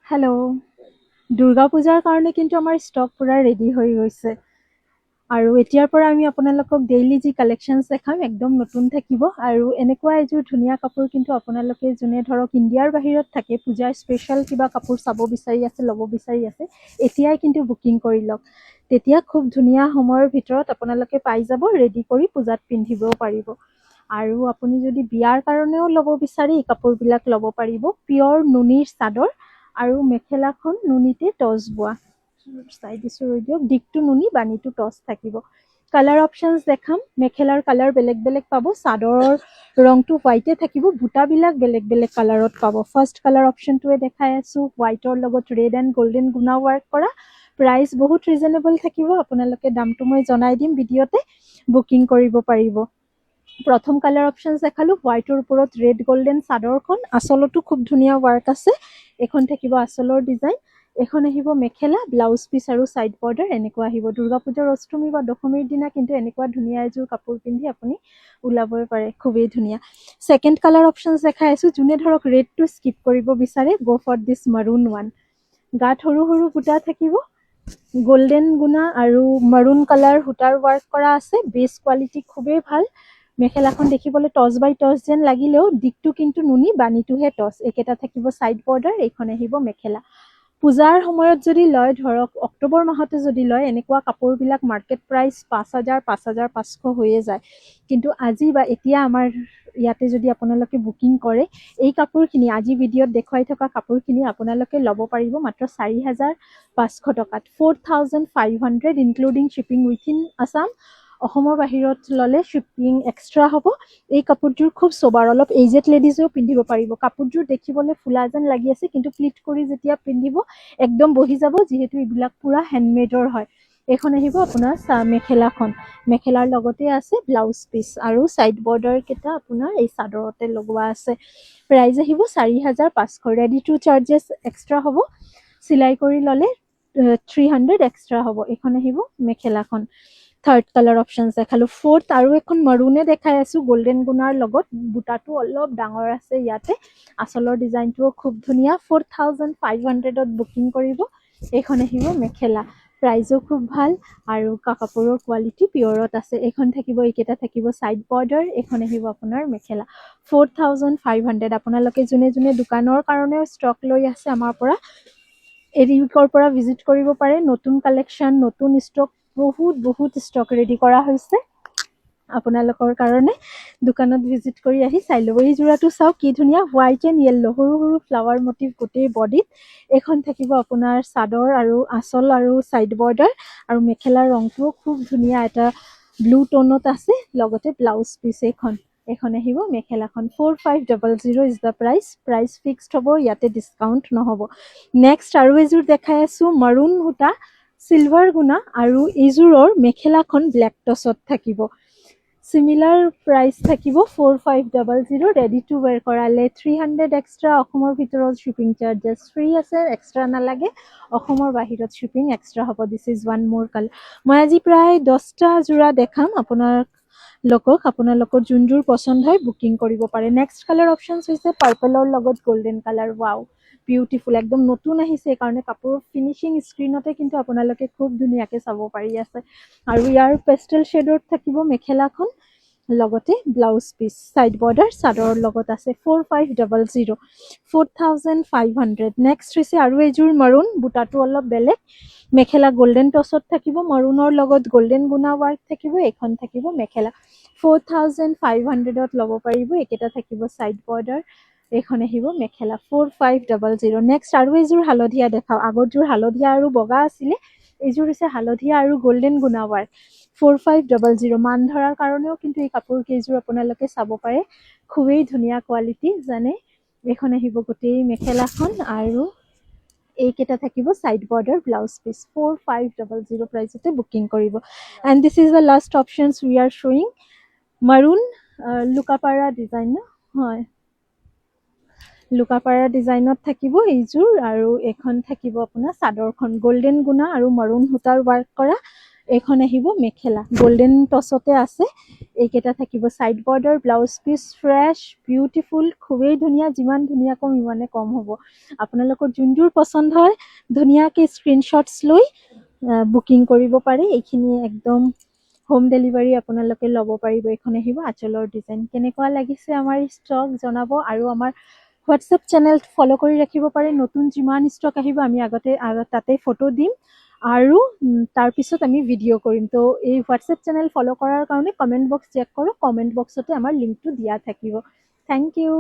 Hello'. Durga পূজাৰ কাৰণে কিন্তু আমাৰ ষ্টক পুৰা ৰেডি হৈ গৈছে আৰু এতিয়াৰ পৰা আমি আপোনালোকক ডেইলি যি কালেকশ্যনছ দেখাম একদম নতুন থাকিব আৰু এনেকুৱা এযোৰ ধুনীয়া কাপোৰ কিন্তু আপোনালোকে যোনে ধৰক ইণ্ডিয়াৰ বাহিৰত থাকে পূজাৰ স্পেচিয়েল কিবা কাপোৰ চাব বিচাৰি আছে ল'ব বিচাৰি আছে এতিয়াই কিন্তু বুকিং কৰি লওক তেতিয়া খুব ধুনীয়া সময়ৰ ভিতৰত আপোনালোকে পাই যাব ৰেডি কৰি পূজাত পিন্ধিবও পাৰিব আৰু আপুনি যদি বিয়াৰ কাৰণেও ল'ব বিচাৰি এই কাপোৰবিলাক ল'ব পাৰিব পিয়ৰ নুনিৰ চাদৰ আৰু মেখেলাখন নুনিতে টচ বোৱা চাই দিছোঁ ৰৈ দিয়ক দিগটো নুনি বানীটো টচ থাকিব কালাৰ অপশ্যনছ দেখাম মেখেলাৰ কালাৰ বেলেগ বেলেগ পাব চাদৰৰ ৰংটো হোৱাইটে থাকিব বুটাবিলাক বেলেগ বেলেগ কালাৰত পাব ফাৰ্ষ্ট কালাৰ অপশ্যনটোৱে দেখাই আছোঁ হোৱাইটৰ লগত ৰেড এণ্ড গল্ডেন গুণা ৱাৰ্ক কৰা প্ৰাইচ বহুত ৰিজনেবল থাকিব আপোনালোকে দামটো মই জনাই দিম ভিডিঅ'তে বুকিং কৰিব পাৰিব প্ৰথম কালাৰ অপশ্যনছ দেখালোঁ হোৱাইটৰ ওপৰত ৰেড গল্ডেন চাদৰখন আঁচলতো খুব ধুনীয়া ৱাৰ্ক আছে এখন থাকিব আঁচলৰ ডিজাইন এখন আহিব মেখেলা ব্লাউজ পিচ আৰু ছাইড বৰ্ডাৰ এনেকুৱা আহিব দুৰ্গা পূজাৰ অষ্টমী বা দশমীৰ দিনা কিন্তু এনেকুৱা ধুনীয়া এযোৰ কাপোৰ পিন্ধি আপুনি ওলাবই পাৰে খুবেই ধুনীয়া ছেকেণ্ড কালাৰ অপশ্যনছ দেখাই আছোঁ যোনে ধৰক ৰেডটো স্কিপ কৰিব বিচাৰে গ' ফৰ দিছ মাৰুন ওৱান গাত সৰু সৰু বুটা থাকিব গোল্ডেন গুণা আৰু মাৰুন কালাৰ সূতাৰ ৱাৰ্ক কৰা আছে বেছ কোৱালিটি খুবেই ভাল মেখেলাখন দেখিবলৈ টচ বাই টচ যেন লাগিলেও দিগটো কিন্তু নুনি বানীটোহে টচ একেটা থাকিব ছাইড বৰ্ডাৰ এইখন আহিব মেখেলা পূজাৰ সময়ত যদি লয় ধৰক অক্টোবৰ মাহতে যদি লয় এনেকুৱা কাপোৰবিলাক মাৰ্কেট প্ৰাইচ 5,000 5,500 হৈয়ে যায় কিন্তু আজি বা এতিয়া আমাৰ ইয়াতে যদি আপোনালোকে বুকিং কৰে এই কাপোৰখিনি আজি ভিডিঅ'ত দেখুৱাই থকা কাপোৰখিনি আপোনালোকে ল'ব পাৰিব মাত্ৰ 4,500 টকাত 4,500 ইনক্লুডিং শ্বিপিং উইথিন আছাম অসমৰ বাহিৰত ল'লে শ্বিপিং এক্সট্ৰা হ'ব এই কাপোৰযোৰ খুব চোবাৰ অলপ এইজেড লেডিজেও পিন্ধিব পাৰিব কাপোৰযোৰ দেখিবলৈ ফুলা যেন লাগি আছে কিন্তু প্লিট কৰি যেতিয়া পিন্ধিব একদম বহি যাব যিহেতু এইবিলাক পূৰা হেণ্ডমেডৰ হয় এইখন আহিব আপোনাৰ মেখেলাখন মেখেলাৰ লগতে আছে ব্লাউজ পিচ আৰু ছাইড বৰ্ডাৰকেইটা আপোনাৰ এই চাদৰতে লগোৱা আছে প্ৰাইজ আহিব 4,500 ৰেডি টু চাৰ্জেছ এক্সট্ৰা হ'ব চিলাই কৰি ল'লে 300 এক্সট্ৰা হ'ব এইখন আহিব মেখেলাখন থাৰ্ড কালাৰ অপশ্যনছ দেখালোঁ ফ'ৰ্থ আৰু এখন মাৰুনে দেখাই আছোঁ গল্ডেন গুণাৰ লগত বুটাটো অলপ ডাঙৰ আছে ইয়াতে আঁচলৰ ডিজাইনটোও খুব ধুনীয়া 4,500ত বুকিং কৰিব এইখন আহিব মেখেলা প্ৰাইজো খুব ভাল আৰু কাপোৰৰ কোৱালিটি পিয়ৰত আছে এইখন থাকিব এইকেইটা থাকিব ছাইড বৰ্ডাৰ এইখন আহিব আপোনাৰ মেখেলা 4,500 আপোনালোকে যোনে যোনে দোকানৰ কাৰণেও ষ্টক লৈ আছে আমাৰ পৰা এই উইকৰ পৰা ভিজিট কৰিব পাৰে নতুন কালেকশ্যন নতুন ষ্টক বহুত ষ্টক ৰেডি কৰা হৈছে আপোনালোকৰ কাৰণে দোকানত ভিজিট কৰি আহি চাই ল'ব এই যোৰাটো চাওক কি ধুনীয়া হোৱাইট এণ্ড য়েল্ল' সৰু সৰু ফ্লাৱাৰ মটিভ গোটেই বডিত এইখন থাকিব আপোনাৰ চাদৰ আৰু আঁচল আৰু ছাইড বৰ্ডাৰ আৰু মেখেলাৰ ৰংটোও খুব ধুনীয়া এটা ব্লু টোনত আছে লগতে ব্লাউজ পিচ এইখন আহিব মেখেলাখন 4,500 ইজ দ্য প্ৰাইচ ফিক্সড হ'ব ইয়াতে ডিছকাউণ্ট নহ'ব নেক্সট আৰু এযোৰ দেখাই আছোঁ মাৰুন সূতা চিলভাৰ গুণা আৰু এইযোৰৰ মেখেলাখন ব্লেক টচত থাকিব চিমিলাৰ প্ৰাইচ থাকিব 4,500 ৰেডি টু ৱেৰ কৰালে 300 এক্সট্ৰা অসমৰ ভিতৰত শ্বিপিং চাৰ্জেছ ফ্ৰী আছে এক্সট্ৰা নালাগে অসমৰ বাহিৰত শ্বিপিং এক্সট্ৰা হ'ব দিছ ইজ ওৱান মোৰ কালাৰ মই আজি প্ৰায় 10টা যোৰা দেখাম আপোনালোকৰ যোনযোৰ পচন্দ হয় বুকিং কৰিব পাৰে নেক্সট কালাৰ অপশ্যনছ হৈছে পাৰ্পলৰ লগত গল্ডেন কালাৰ ৱাও বিউটিফুল একদম নতুন আহিছে সেইকাৰণে কাপোৰৰ ফিনিচিং স্ক্ৰীণতে কিন্তু আপোনালোকে খুব ধুনীয়াকৈ চাব পাৰি আছে আৰু ইয়াৰ পেষ্টেল শ্বেডত থাকিব মেখেলাখন লগতে ব্লাউজ পিচ ছাইড বৰ্ডাৰ চাদৰৰ লগত আছে 4,500 নেক্সট হৈছে আৰু এযোৰ মাৰুন বুটাটো অলপ বেলেগ মেখেলা গল্ডেন টচত থাকিব মাৰুনৰ লগত গল্ডেন গুণা ৱাৰ্ক থাকিব এইখন থাকিব মেখেলা 4,500ত ল'ব পাৰিব এইকেইটা থাকিব ছাইড বৰ্ডাৰ এইখন আহিব মেখেলা 4,500 নেক্সট আৰু এযোৰ হালধীয়া দেখাওঁ আগৰযোৰ হালধীয়া আৰু বগা আছিলে এইযোৰ হৈছে হালধীয়া আৰু গল্ডেন গুণা ৱাৰ্ক 4,500 মান ধৰাৰ কাৰণেও কিন্তু এই কাপোৰ কেইযোৰ আপোনালোকে চাব পাৰে খুবেই ধুনীয়া কোৱালিটি জানে এইখন আহিব গোটেই মেখেলাখন আৰু এইকেইটা থাকিব ছাইড বৰ্ডাৰ ব্লাউজ পিচ 4,500 প্ৰাইচতে বুকিং কৰিব and this is the last options we are শ্বয়িং মাৰুন লুকাপাৰা ডিজাইন হয় লুকাপাৰা ডিজাইনত থাকিব এইযোৰ আৰু এইখন থাকিব আপোনাৰ চাদৰখন গল্ডেন গুণা আৰু মাৰুন সূতাৰ ৱাৰ্ক কৰা এইখন আহিব মেখেলা গোল্ডেন টচতে আছে, এইকেইটা থাকিব side border, blouse piece fresh beautiful, খুবেই ধুনীয়া, যিমান ধুনীয়া কম ইমানে কম হ'ব। আপোনালোকৰ যোনযোৰ পচন্দ হয় ধুনীয়াকৈ স্ক্ৰীনশ্বটছ লৈ বুকিং কৰিব পাৰে। এইখিনি একদম হোম ডেলিভাৰী আপোনালোকে ল'ব পাৰিব। এইখন আহিব আঁচলৰ ডিজাইন। কেনেকুৱা লাগিছে আমাৰ ষ্টক জনাব, আৰু আমাৰ হোৱাটছএপ চেনেল ফ'ল' কৰি ৰাখিব পাৰে। নতুন যিমান ষ্টক আহিব আমি তাতে ফটো দিম আৰু তাৰপিছত আমি ভিডিঅ' কৰিম। তো এই হোৱাটছএপ চেনেল ফ'ল' কৰাৰ কাৰণে কমেণ্ট বক্স চেক কৰক, কমেণ্ট বক্সতে আমাৰ লিংকটো দিয়া থাকিব। Thank U.